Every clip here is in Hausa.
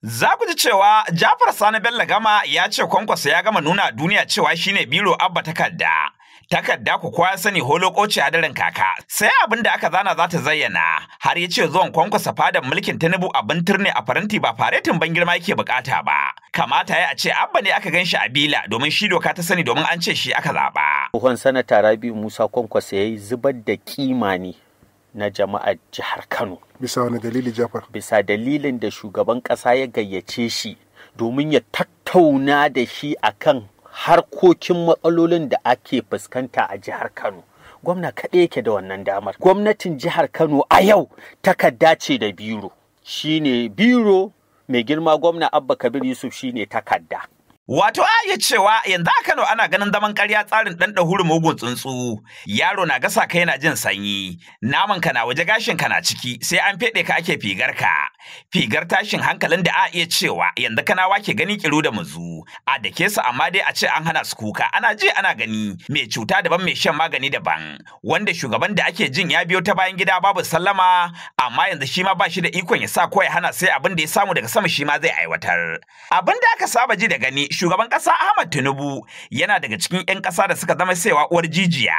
Za ku ji cewa Jafar Sani Bello Gama ya ce Kwankwaso ya gama nuna duniya cewa shine biro abba takarda. Takarda ku kowa sani holokoci a daren kaka. Sai abin da aka zana za ta zayyana. Har ya ce zuwan Kwankwaso fadar mulkin Tinubu abin turne a faranti ba faretin ban girma yake bukata ba. Kamata ya ce abba ne aka gan shi a bila domin shi doka ta sani domin an ce shi aka zaba. Tsohon sanata Rabi'u Musa Kwankwaso ya yi zubar da kima ne na jama'ar jihar Kano. Bisa wani dalili, Jafar? Bisa dalilin da shugaban ƙasa ya gayyace shi domin ya tattauna da shi akan harkokin matsalolin da ake fuskanta a jihar Kano. Gwamna kaɗai yake da wannan damar. Gwamnatin jihar Kano a yau takarda ce da biro. Shine biro, mai girma gwamna Abba Kabir Yusuf shine takarda. Wato a iya cewa yanzu a Kano ana ganin zaman ƙarya tsarin ɗan ɗahuru mugun tsuntsu. Yaro na gasa kai na jin sanyi, naman ka na waje gashin ka na ciki, sai an feɗe ka ake figar ka. Figar tashin hankalin da a iya cewa yanzu Kanawa ke gani kiru da muzu. A dake su amma dai a ce an hana su kuka, ana ji ana gani. Mai cuta daban mai shan magani daban. Wanda shugaban da ake jin ya biyo ta bayan gida babu sallama, amma yanzu shi ma ba shi da ikon ya sa ko ya hana sai abin da ya samu daga sama shi ma zai aiwatar. Abin da aka saba ji da gani, shugaban ƙasa Ahmad Tinubu yana daga cikin 'yan ƙasa da suka zama saiwa uwar jijiya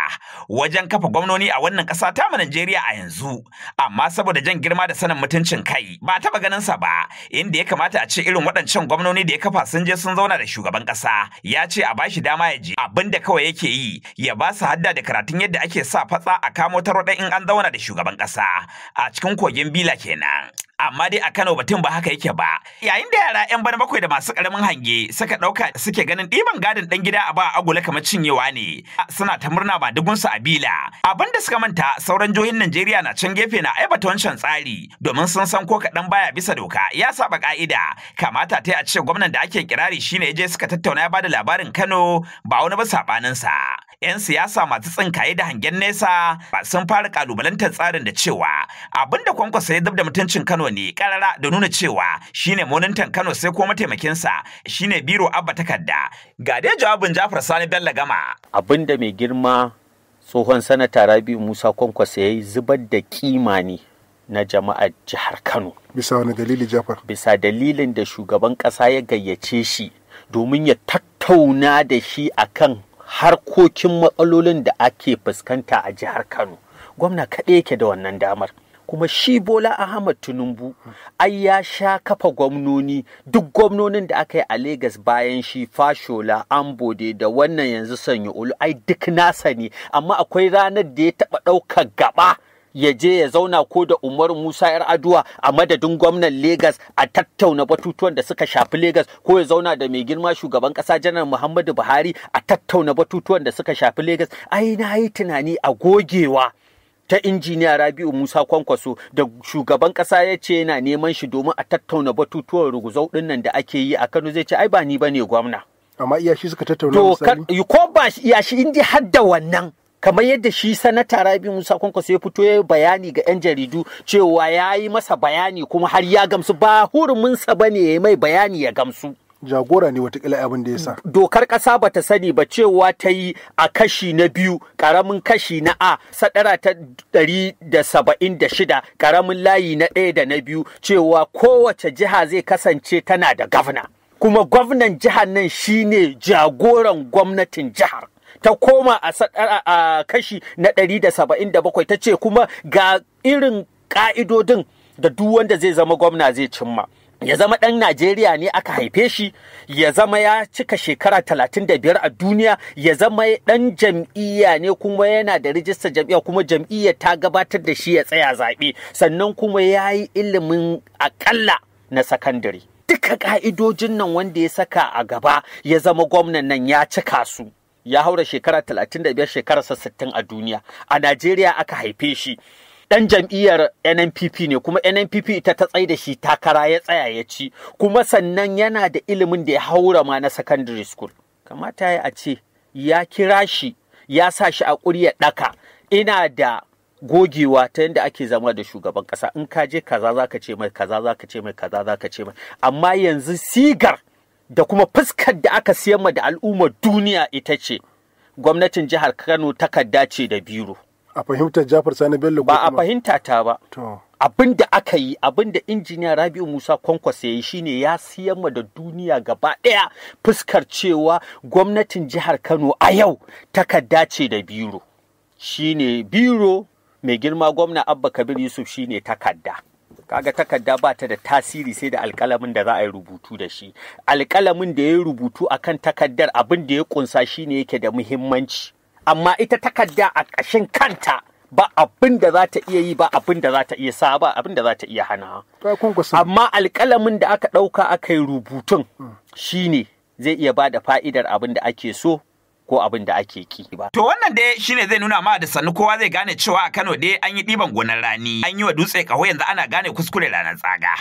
wajen kafa gwamnoni a wannan ƙasa ta mu Najeriya a yanzu. Amma saboda jan girma da sanin mutuncin kai ba taɓa ganin sa ba, inda ya kamata a ce irin waɗancan gwamnoni da ya kafa sun je sun zauna da shugaban ƙasa ya ce a bashi dama ya je. Abin da kawai yake yi ya ba su hadda da karatun yadda ake sa fatsa a kamo tarwaɗa in an zauna da shugaban ƙasa a cikin kogin Bila kenan. Amma dai a Kano batun ba haka yake ba. Yayin da yara 'yan bana bakwai da masu ƙaramin hange suka ɗauka suke ganin ɗiban gadin ɗan gida a ba agula kamar cinyewa ne, suna ta murna ba dugunsu a bila. Abin da suka manta sauran jihohin Najeriya na can gefe na aibata wancan tsari domin sun san ko kaɗan baya bisa doka ya saba ƙa'ida. Kamata ta a ce gwamnan da ake kirari shine ya je suka tattauna ya bada labarin Kano ba wani ba saɓaninsa. 'Yan siyasa masu tsinkaye da hangen nesa ba sun fara kalubalantar tsarin da cewa abin da Kwankwaso ya zub da mutuncin Kano ne karara da nuna cewa shine monintan Kano sai ko mataimakinsa shine biro abba takarda. Ga dai jawabin Jafar Sani Bello Gama. Abin da mai girma tsohon sanata Rabi'u Musa Kwankwaso ya yi zubar da kima ne na jama'ar jihar Kano. Bisa wani dalili, Jafar? Bisa dalilin da shugaban ƙasa ya gayyace shi domin ya tattauna da shi akan harkokin matsalolin da ake fuskanta a jihar Kano. Gwamna kaɗai yake da wannan damar. Kuma shi Bola Ahmad Tinubu ai ya sha kafa gwamnoni, duk gwamnonin da aka yi a Legas bayan shi Fashola, Ambode da wannan yanzu Sanya Olu ai duk nasa ne, amma akwai ranar da ya taɓa ɗaukar gaba ya je ya zauna ko da Umar Musa Yar'adua a madadin gwamnan Legas a tattauna batutuwan da suka shafi Legas, ko ya zauna da mai girma shugaban ƙasa Janar Muhammadu Buhari a tattauna batutuwan da suka shafi Legas. Ai na yi tunani a gogewa ta injiniya Rabi'u Musa Kwankwaso da shugaban ƙasa ya ce yana neman shi domin a tattauna batutuwan ruguzau ɗin nan da ake yi a Kano, zai ce ai ba ni bane gwamna. Amma iyashi suka tattauna to ko ba iyashi indi har da wannan, kamar yadda shi sanata Rabi'u Musa Kwankwaso ya fito ya bayani ga 'yan jaridu cewa ya yi masa bayani kuma har ya gamsu, ba huruminsa bane ya yi mai bayani ya gamsu. Jagora ne watakila abin da ya sa. Dokar ƙasa bata sani ba cewa ta yi a kashi na 2 ƙaramin kashi na A sadara ta 176 ƙaramin layi na 1 da na 2 cewa kowace jiha zai kasance tana da gwamna. Kuma gwamnan jihar nan shine jagoran gwamnatin jihar. Ta koma a kashi na 177 ta ce kuma ga irin ƙa'idodin da duk wanda zai zama gwamna zai cimma. Ya zama ɗan Najeriya ne aka haife shi, ya zama ya cika shekara 35 a duniya, ya zama ɗan jam'iyya ne kuma yana da rijistar jam'iyya, kuma jam'iyya ta gabatar da shi ya tsaya zaɓe, sannan kuma ya yi ilimin aƙalla na sakandare. Duka ƙa'idojin nan wanda ya saka a gaba ya zama gwamnan nan ya cika su. Ya haura shekara 35, shekararsa 60 a duniya. A Najeriya aka haife shi. Ɗan jam'iyyar NNPP ne, kuma NNPP ita ta tsaye da shi takara ya tsaya ya ci, kuma sannan yana da ilimin da ya haura ma na secondary school. Kamata ya ce ya kira shi, ya sa shi a ƙuryar ɗaka, ina da gogewa ta yadda ake zama da shugaban ƙasa, in ka je kaza za ka ce mai, kaza za ka ce mai, kaza za ka ce mai. Amma yanzu sigar da kuma fuskar da aka siyar ma da al'ummar duniya ita ce gwamnatin jihar Kano takarda ce da biro. A fahimtar Jafar Sani Bello ba a fahimta ta ba. To. Abin da aka yi, abin da injiniya Rabi'u Musa Kwankwaso ya yi shine ya siyar ma da duniya gaba ɗaya fuskar cewa gwamnatin jihar Kano a yau takarda ce da biro. Shine biro mai girma gwamna Abba Kabir Yusuf shine takarda. Kaga takarda ba ta da tasiri sai da alƙalamin da za a yi rubutu da shi. Alƙalamin da ya yi rubutu akan takardar abin da ya ƙunsa shine yake da muhimmanci. Amma ita takarda a ƙashin kanta ba abin da za ta iya yi, ba abin da za ta iya sa, ba abin da za ta iya hana. Amma alƙalamin da aka ɗauka aka yi rubutun shine zai iya ba da fa'idar abin da ake so ko abin da ake ki ba. To wannan dai shine zai nuna ma da sannu kowa zai gane cewa a Kano dai an yi ɗiban gonar rani, an yi wa dutse ƙaho yanzu ana gane kuskure ranar tsaga.